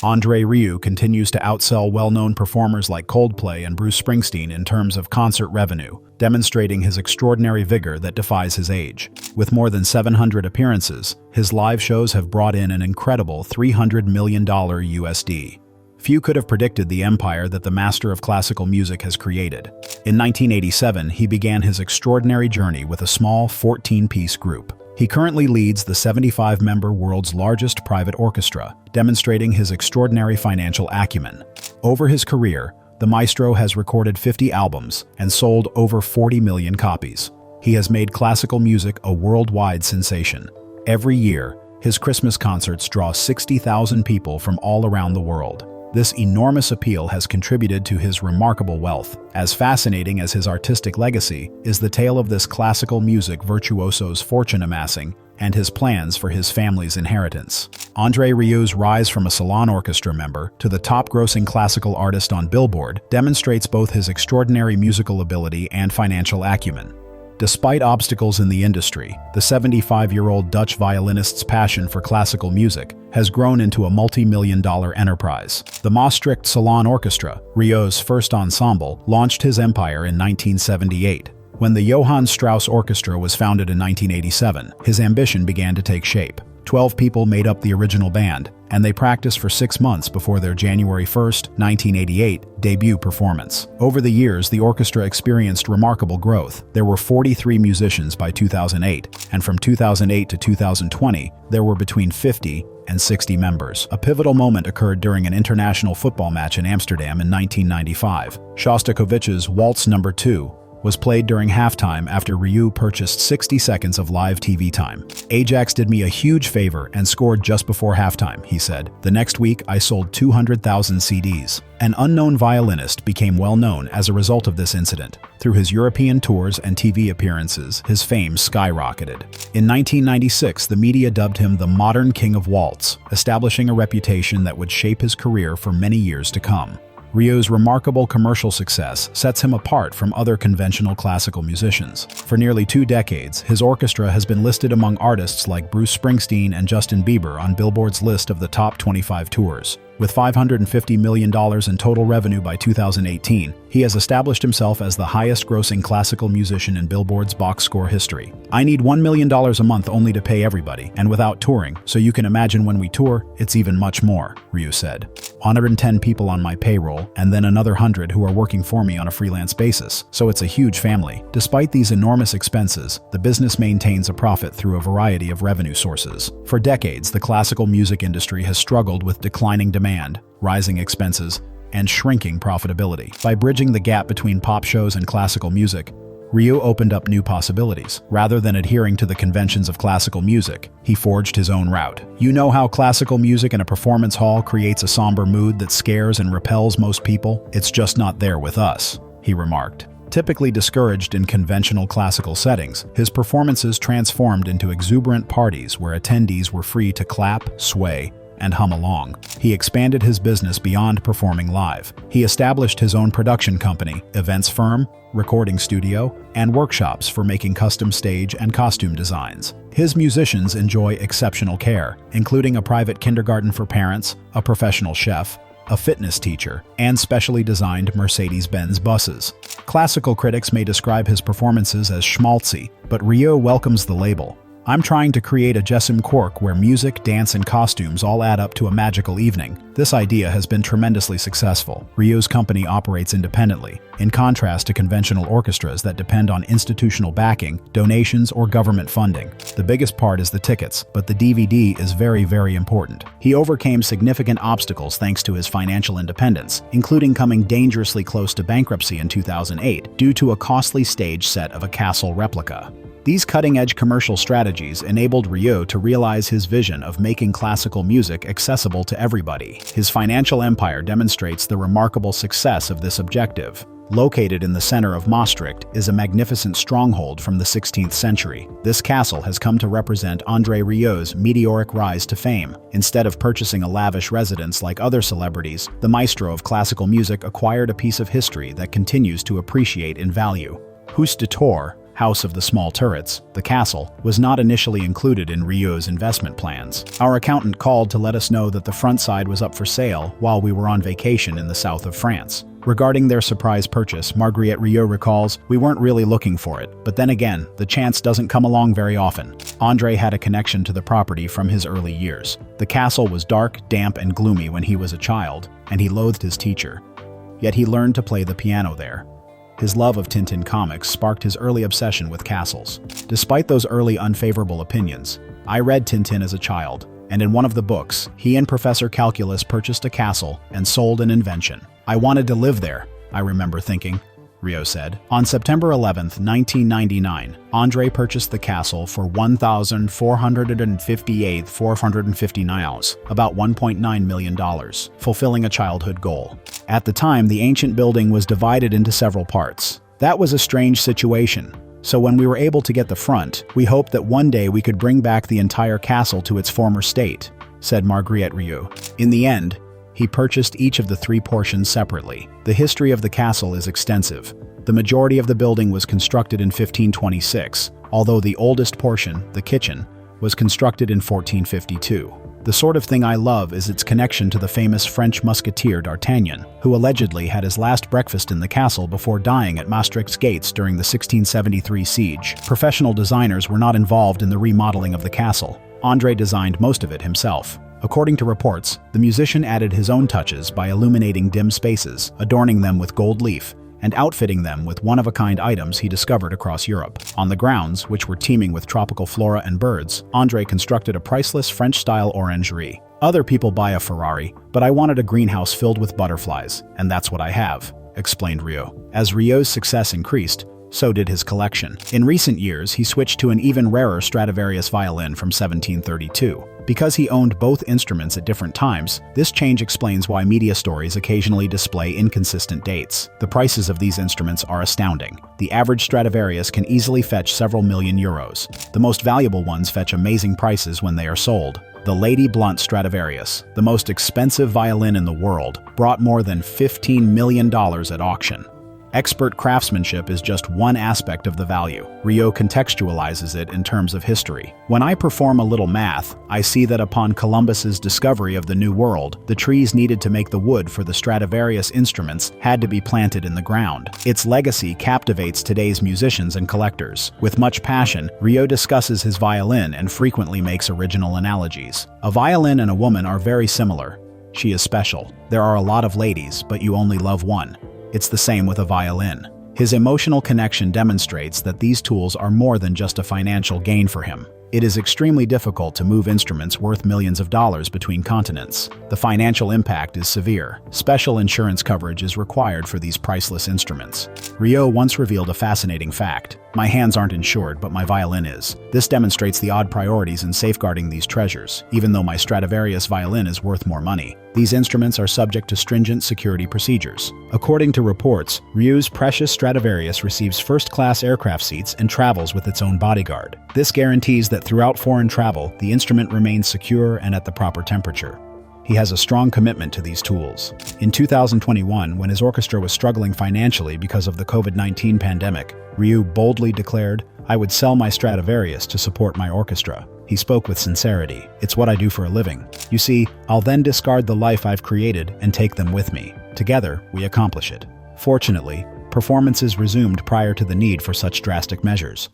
Rieu continues to outsell well-known performers like Coldplay and Bruce Springsteen in terms of concert revenue, demonstrating his extraordinary vigor that defies his age. With more than 700 appearances, his live shows have brought in an incredible $300 million USD. Few could have predicted the empire that the master of classical music has created. In 1987, he began his extraordinary journey with a small 14-piece group. He currently leads the 75-member world's largest private orchestra, demonstrating his extraordinary financial acumen. Over his career, the maestro has recorded 50 albums and sold over 40 million copies. He has made classical music a worldwide sensation. Every year, his Christmas concerts draw 60,000 people from all around the world. This enormous appeal has contributed to his remarkable wealth. As fascinating as his artistic legacy is the tale of this classical music virtuoso's fortune amassing and his plans for his family's inheritance. Rieu's rise from a salon orchestra member to the top-grossing classical artist on Billboard demonstrates both his extraordinary musical ability and financial acumen. Despite obstacles in the industry, the 75-year-old Dutch violinist's passion for classical music has grown into a multi-million-dollar enterprise. The Maastricht Salon Orchestra, Rieu's first ensemble, launched his empire in 1978. When the Johann Strauss Orchestra was founded in 1987, his ambition began to take shape. 12 people made up the original band, and they practiced for 6 months before their January 1, 1988, debut performance. Over the years, the orchestra experienced remarkable growth. There were 43 musicians by 2008, and from 2008 to 2020, there were between 50 and 60 members. A pivotal moment occurred during an international football match in Amsterdam in 1995. Shostakovich's Waltz No. 2 was played during halftime after Rieu purchased 60 seconds of live TV time. "Ajax did me a huge favor and scored just before halftime," he said. "The next week, I sold 200,000 CDs. An unknown violinist became well known as a result of this incident. Through his European tours and TV appearances, his fame skyrocketed. In 1996, the media dubbed him the modern king of waltz, establishing a reputation that would shape his career for many years to come. Rieu's remarkable commercial success sets him apart from other conventional classical musicians. For nearly 2 decades, his orchestra has been listed among artists like Bruce Springsteen and Justin Bieber on Billboard's list of the top 25 tours. With $550 million in total revenue by 2018, he has established himself as the highest-grossing classical musician in Billboard's box score history. "I need $1 million a month only to pay everybody, and without touring, so you can imagine when we tour, it's even much more," Rieu said. 110 people on my payroll, and then another 100 who are working for me on a freelance basis, so it's a huge family. Despite these enormous expenses, the business maintains a profit through a variety of revenue sources. For decades, the classical music industry has struggled with declining demand, rising expenses, and shrinking profitability. By bridging the gap between pop shows and classical music, Rieu opened up new possibilities. Rather than adhering to the conventions of classical music, he forged his own route. "You know how classical music in a performance hall creates a somber mood that scares and repels most people? It's just not there with us," he remarked. Typically discouraged in conventional classical settings, his performances transformed into exuberant parties where attendees were free to clap, sway, and hum along. He expanded his business beyond performing live. He established his own production company, events firm, recording studio, and workshops for making custom stage and costume designs. His musicians enjoy exceptional care, including a private kindergarten for parents, a professional chef, a fitness teacher, and specially designed Mercedes-Benz buses. Classical critics may describe his performances as schmaltzy, but Rieu welcomes the label. "I'm trying to create a Jessim Cork where music, dance, and costumes all add up to a magical evening." This idea has been tremendously successful. Rieu's company operates independently, in contrast to conventional orchestras that depend on institutional backing, donations, or government funding. The biggest part is the tickets, but the DVD is very, very important. He overcame significant obstacles thanks to his financial independence, including coming dangerously close to bankruptcy in 2008 due to a costly stage set of a castle replica. These cutting-edge commercial strategies enabled Rieu to realize his vision of making classical music accessible to everybody. His financial empire demonstrates the remarkable success of this objective. Located in the center of Maastricht is a magnificent stronghold from the 16th century. This castle has come to represent Rieu's meteoric rise to fame. Instead of purchasing a lavish residence like other celebrities, the maestro of classical music acquired a piece of history that continues to appreciate in value. House de Tour, House of the Small Turrets, the castle, was not initially included in Rieu's investment plans. Our accountant called to let us know that the front side was up for sale while we were on vacation in the south of France. Regarding their surprise purchase, Marguerite Rieu recalls, "We weren't really looking for it, but then again, the chance doesn't come along very often." André had a connection to the property from his early years. The castle was dark, damp, and gloomy when he was a child, and he loathed his teacher. Yet he learned to play the piano there. His love of Tintin comics sparked his early obsession with castles. Despite those early unfavorable opinions, I read Tintin as a child, and in one of the books, he and Professor Calculus purchased a castle and sold an invention. "I wanted to live there," I remember thinking, Rieu said. On September 11, 1999, André purchased the castle for $1,458,459, about $1.9 million, fulfilling a childhood goal. At the time, the ancient building was divided into several parts. That was a strange situation. So when we were able to get the front, we hoped that one day we could bring back the entire castle to its former state, said Marguerite Rieu. In the end, he purchased each of the three portions separately. The history of the castle is extensive. The majority of the building was constructed in 1526, although the oldest portion, the kitchen, was constructed in 1452. The sort of thing I love is its connection to the famous French musketeer D'Artagnan, who allegedly had his last breakfast in the castle before dying at Maastricht's gates during the 1673 siege. Professional designers were not involved in the remodeling of the castle. André designed most of it himself. According to reports, the musician added his own touches by illuminating dim spaces, adorning them with gold leaf, and outfitting them with one-of-a-kind items he discovered across Europe. On the grounds, which were teeming with tropical flora and birds, André constructed a priceless French-style orangery. Other people buy a Ferrari, but I wanted a greenhouse filled with butterflies, and that's what I have, explained Rieu. As Rieu's success increased, so did his collection. In recent years, he switched to an even rarer Stradivarius violin from 1732. Because he owned both instruments at different times, this change explains why media stories occasionally display inconsistent dates. The prices of these instruments are astounding. The average Stradivarius can easily fetch several million euros. The most valuable ones fetch amazing prices when they are sold. The Lady Blunt Stradivarius, the most expensive violin in the world, brought more than $15 million at auction. Expert craftsmanship is just one aspect of the value. Rieu contextualizes it in terms of history. When I perform a little math, I see that upon Columbus's discovery of the New World, the trees needed to make the wood for the Stradivarius instruments had to be planted in the ground. Its legacy captivates today's musicians and collectors. With much passion, Rieu discusses his violin and frequently makes original analogies. A violin and a woman are very similar. She is special. There are a lot of ladies, but you only love one. It's the same with a violin. His emotional connection demonstrates that these tools are more than just a financial gain for him. It is extremely difficult to move instruments worth millions of dollars between continents. The financial impact is severe. Special insurance coverage is required for these priceless instruments. Rieu once revealed a fascinating fact. "My hands aren't insured, but my violin is." This demonstrates the odd priorities in safeguarding these treasures. Even though my Stradivarius violin is worth more money, these instruments are subject to stringent security procedures. According to reports, Rieu's precious Stradivarius receives first-class aircraft seats and travels with its own bodyguard. This guarantees that throughout foreign travel, the instrument remains secure and at the proper temperature. He has a strong commitment to these tools. In 2021, when his orchestra was struggling financially because of the COVID-19 pandemic, Rieu boldly declared, "I would sell my Stradivarius to support my orchestra." He spoke with sincerity. "It's what I do for a living. You see, I'll then discard the life I've created and take them with me. Together, we accomplish it." Fortunately, performances resumed prior to the need for such drastic measures.